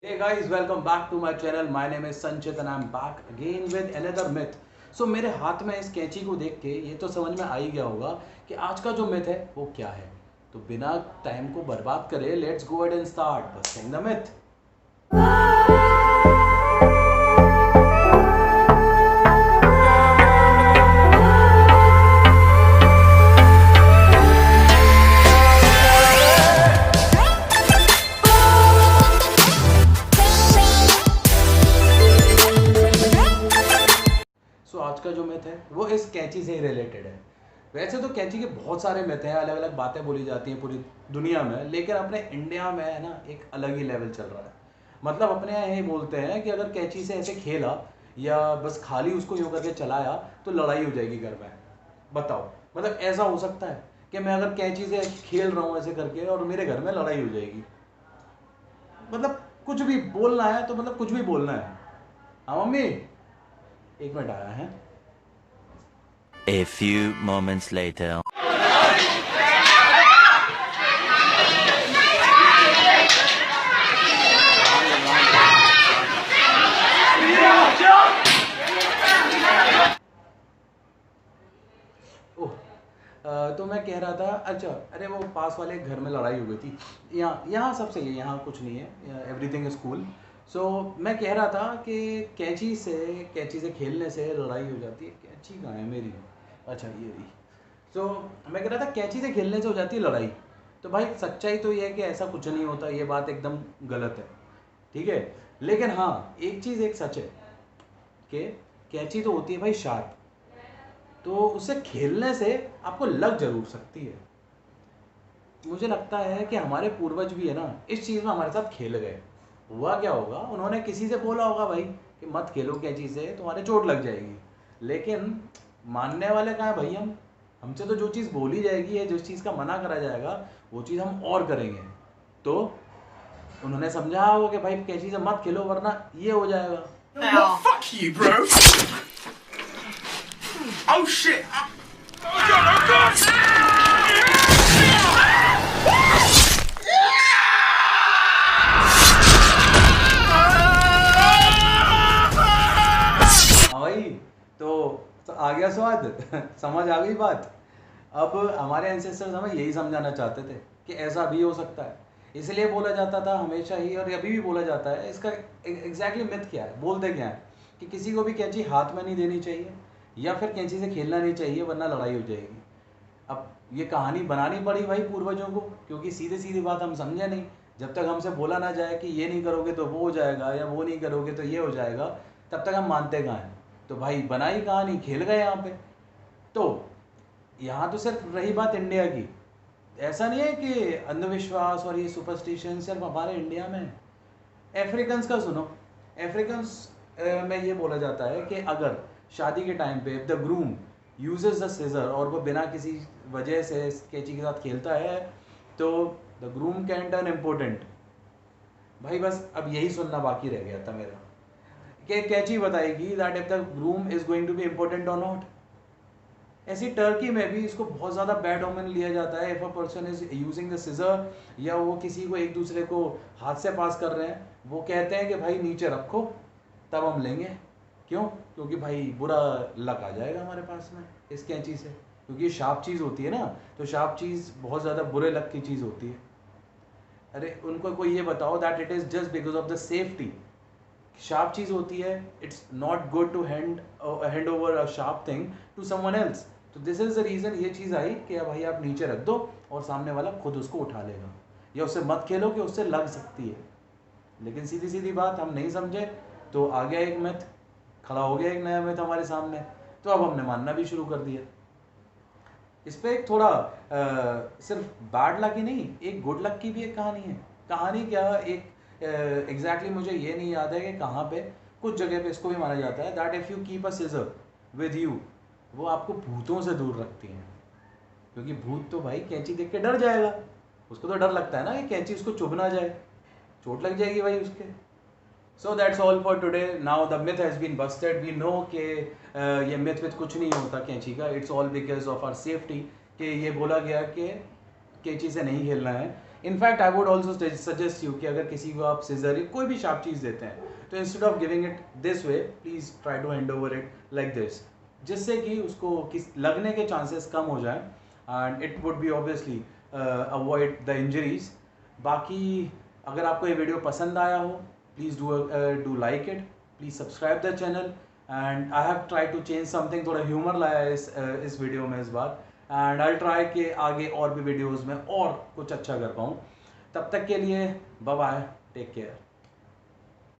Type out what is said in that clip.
Hey guys, welcome back to my channel. My name is Sanchit and I'm back again with another myth. So मेरे हाथ में इस कैंची को देख के ये तो समझ में आ ही गया होगा कि आज का जो myth है वो क्या है। तो बिना टाइम को बर्बाद करे let's go ahead and start busting the myth. आज का जो मिथ है वो इस कैंची से ही रिलेटेड है। वैसे तो कैंची के बहुत सारे मिथ हैं, अलग अलग बातें बोली जाती हैं पूरी दुनिया में, लेकिन अपने इंडिया में है ना एक अलग ही लेवल चल रहा है। मतलब अपने यहाँ यही बोलते हैं कि अगर कैंची से ऐसे खेला या बस खाली उसको यूँ करके चलाया तो लड़ाई हो जाएगी घर में। बताओ, मतलब ऐसा हो सकता है कि मैं अगर कैंची से खेल रहा हूँ ऐसे करके और मेरे घर में लड़ाई हो जाएगी? मतलब कुछ भी बोलना है तो मतलब कुछ भी बोलना है। हाँ मम्मी, एक मिनट आया है। A few moments later. तो मैं कह रहा था, अच्छा अरे वो पास वाले घर में लड़ाई हो गई थी। यहाँ यहाँ सब सही है, यहाँ कुछ नहीं है, एवरीथिंग इज कूल। सो मैं कह रहा था कि कैंची से खेलने से लड़ाई हो जाती है। कैंची कहाँ है मेरी? अच्छा ये रही। सो मैं कह रहा था कैंची से खेलने से हो जाती है लड़ाई। तो भाई सच्चाई तो ये है कि ऐसा कुछ नहीं होता, ये बात एकदम गलत है, ठीक है। लेकिन हाँ, एक चीज़ एक सच है कि कैंची तो होती है भाई शार्प, तो उससे खेलने से आपको लग जरूर सकती है। मुझे लगता है कि हमारे पूर्वज भी है ना इस चीज़ में हमारे साथ खेल गए। हुआ क्या होगा, उन्होंने किसी से बोला होगा भाई कि मत खेलो कैंची से, तुम्हारे चोट लग जाएगी। लेकिन मानने वाले कहाँ है भाई? हमसे तो जो चीज़ बोली जाएगी है, जिस चीज़ का मना करा जाएगा वो चीज़ हम और करेंगे। तो उन्होंने समझा होगा कि भाई कैंची से मत खेलो वरना ये हो जाएगा। Well, fuck you, bro. Oh shit! Oh god! Oh god! हाँ भाई, तो आ गया स्वाद समझ आ गई बात। अब हमारे एंसेस्टर्स हमें यही समझाना चाहते थे कि ऐसा भी हो सकता है, इसलिए बोला जाता था हमेशा ही, और अभी भी बोला जाता है। इसका एग्जैक्टली मिथ क्या है, बोलते क्या है कि किसी को भी कैंची हाथ में नहीं देनी चाहिए या फिर कैंची से खेलना नहीं चाहिए वरना लड़ाई हो जाएगी। अब ये कहानी बनानी पड़ी भाई पूर्वजों को, क्योंकि सीधे सीधी बात हम समझे नहीं। जब तक हमसे बोला ना जाए कि ये नहीं करोगे तो वो हो जाएगा या वो नहीं करोगे तो ये हो जाएगा, तब तक हम मानते कहाँ हैं। तो भाई बनाई कहानी, खेल गए यहाँ पे। तो यहाँ तो सिर्फ रही बात इंडिया की, ऐसा नहीं है कि अंधविश्वास और ये सुपरस्टिशन सिर्फ हमारे इंडिया में है। अफ्रीकन्स का सुनो, अफ्रीकन्स में ये बोला जाता है कि अगर शादी के टाइम पे the groom uses the seizure और वो बिना किसी वजह से कैंची के साथ खेलता है तो the groom can turn important. भाई बस अब यही सुनना बाकी रह गया था मेरा कि कैंची बताएगी that if the groom is going to be important और नॉट। ऐसी टर्की में भी इसको बहुत ज़्यादा बैड ओमेन लिया जाता है। If a person is using the scissor या वो किसी को एक दूसरे को हाथ से पास कर रहे हैं, वो कहते हैं कि भाई नीचे रखो तब हम लेंगे। क्यों? क्योंकि भाई बुरा लक आ जाएगा हमारे पास में इस कैंची से, क्योंकि ये शार्प चीज़ होती है ना, तो शार्प चीज़ बहुत ज़्यादा बुरे लक की चीज़ होती है। अरे उनको कोई ये बताओ that it is just because of the safety. Sharp चीज़ होती है, it's not good to hand over a sharp thing to someone else. तो दिस इज द रीज़न ये चीज़ आई कि भाई आप नीचे रख दो और सामने वाला खुद उसको उठा लेगा, या उससे मत खेलो कि उससे लग सकती है। लेकिन सीधी सीधी बात हम नहीं समझे तो आ गया एक मिथ, खड़ा हो गया एक नया मिथ हमारे सामने, तो अब हमने मानना भी शुरू कर दिया। इस पर एक थोड़ा सिर्फ बैड लक ही नहीं, एक गुड लक की भी एक कहानी है। कहानी क्या, एक एग्जैक्टली मुझे ये नहीं याद है कि कहाँ पे, कुछ जगह पे इसको भी माना जाता है that if you keep a scissor with you, वो आपको भूतों से दूर रखती हैं। क्योंकि भूत तो भाई कैंची देख के डर जाएगा, उसको तो डर लगता है ना कि कैंची उसको चुभ ना जाए, चोट लग जाएगी भाई उसके। So that's all for today. Now the myth has been busted. We know कि ये मिथ विथ कुछ नहीं होता कैंची का, it's all because of our safety. कि ये बोला गया कि कैंची से नहीं खेलना है, in fact I would also suggest you कि अगर किसी को आप सीजर या कोई भी शार्प चीज़ देते हैं तो instead of giving it this way please try to hand over it like this, जिससे कि उसको लगने के चांसेस कम हो जाएं and it would be obviously avoid the injuries. बाकी अगर आपको ये वीडियो पसंद आया हो please do like it, please subscribe the channel and I have try to change something, थोड़ा ह्यूमर लाया है इस वीडियो में इस बार एंड आई ट्राई कि आगे और भी वीडियोज़ में और कुछ अच्छा कर पाऊँ। तब तक के लिए बाय बाय, टेक केयर।